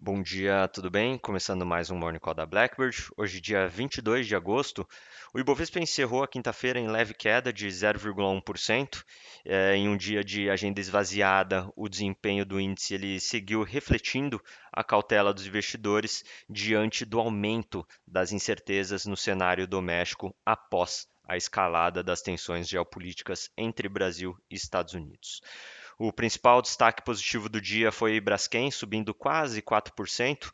Bom dia, tudo bem? Começando mais um Morning Call da Blackbird. Hoje, dia 22 de agosto, o Ibovespa encerrou a quinta-feira em leve queda de 0,1%. Em um dia de agenda esvaziada, o desempenho do índice ele seguiu refletindo a cautela dos investidores diante do aumento das incertezas no cenário doméstico após a escalada das tensões geopolíticas entre Brasil e Estados Unidos. O principal destaque positivo do dia foi Braskem, subindo quase 4%,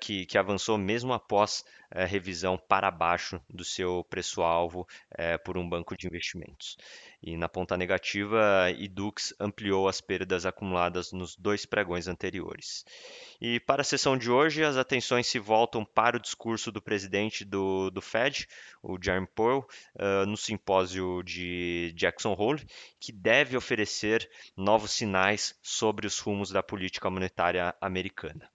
que avançou mesmo após revisão para baixo do seu preço-alvo por um banco de investimentos. E na ponta negativa, Edux ampliou as perdas acumuladas nos dois pregões anteriores. E para a sessão de hoje, as atenções se voltam para o discurso do presidente do Fed, o Jerome Powell, no simpósio de Jackson Hole, que deve oferecer novos sinais sobre os rumos da política monetária americana.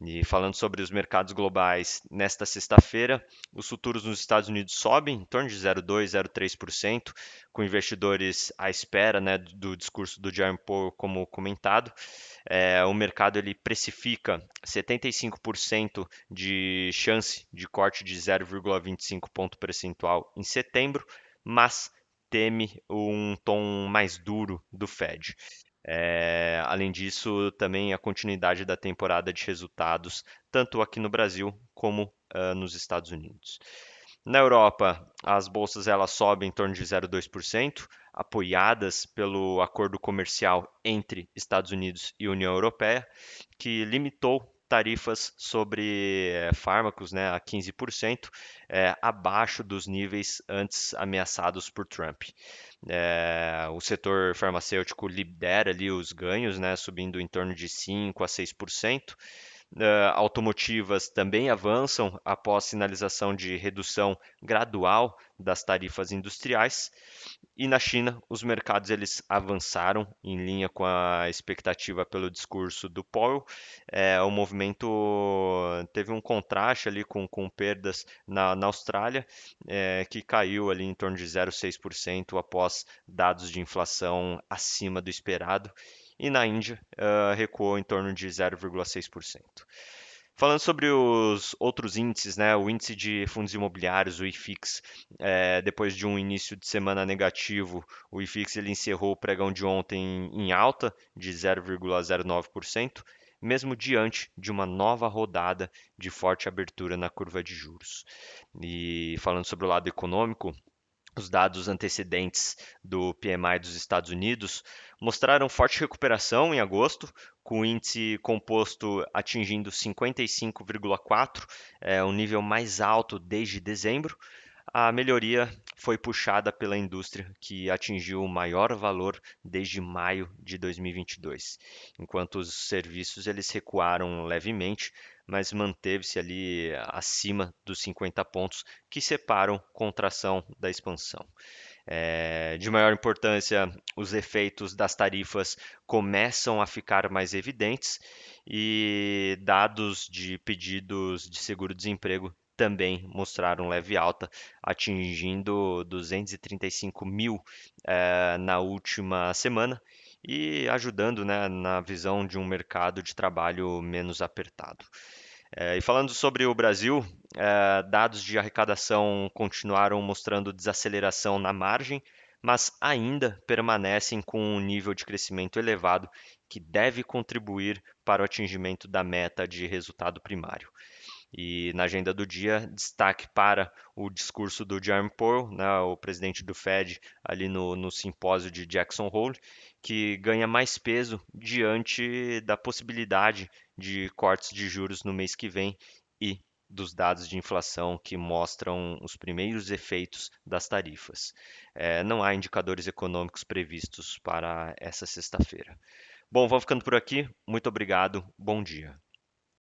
E falando sobre os mercados globais, nesta sexta-feira, os futuros nos Estados Unidos sobem em torno de 0,2, 0,3%, com investidores à espera, né, do discurso do Jerome Powell, como comentado. O mercado ele precifica 75% de chance de corte de 0,25 ponto percentual em setembro, mas teme um tom mais duro do Fed. Além disso, também a continuidade da temporada de resultados, tanto aqui no Brasil como nos Estados Unidos. Na Europa, as bolsas elas sobem em torno de 0,2%, apoiadas pelo acordo comercial entre Estados Unidos e União Europeia, que limitou tarifas sobre fármacos, né, a 15%, abaixo dos níveis antes ameaçados por Trump. O setor farmacêutico lidera ali os ganhos, né, subindo em torno de 5 a 6%. Automotivas também avançam após sinalização de redução gradual das tarifas industriais. E na China, os mercados eles avançaram em linha com a expectativa pelo discurso do Powell. O movimento teve um contraste ali com perdas na Austrália, que caiu ali em torno de 0,6% após dados de inflação acima do esperado. E na Índia, recuou em torno de 0,6%. Falando sobre os outros índices, né, o índice de fundos imobiliários, o IFIX, depois de um início de semana negativo, o IFIX ele encerrou o pregão de ontem em alta de 0,09%, mesmo diante de uma nova rodada de forte abertura na curva de juros. E falando sobre o lado econômico, os dados antecedentes do PMI dos Estados Unidos mostraram forte recuperação em agosto, com o índice composto atingindo 55,4, o nível mais alto desde dezembro. A melhoria foi puxada pela indústria, que atingiu o maior valor desde maio de 2022, enquanto os serviços eles recuaram levemente, mas manteve-se ali acima dos 50 pontos que separam contração da expansão. De maior importância, os efeitos das tarifas começam a ficar mais evidentes e dados de pedidos de seguro-desemprego também mostraram leve alta, atingindo 235 mil na última semana e ajudando, né, na visão de um mercado de trabalho menos apertado. E falando sobre o Brasil, dados de arrecadação continuaram mostrando desaceleração na margem, mas ainda permanecem com um nível de crescimento elevado que deve contribuir para o atingimento da meta de resultado primário. E na agenda do dia, destaque para o discurso do Jerome Powell, né, o presidente do Fed, ali no simpósio de Jackson Hole, que ganha mais peso diante da possibilidade de cortes de juros no mês que vem e dos dados de inflação que mostram os primeiros efeitos das tarifas. Não há indicadores econômicos previstos para essa sexta-feira. Bom, vou ficando por aqui. Muito obrigado. Bom dia.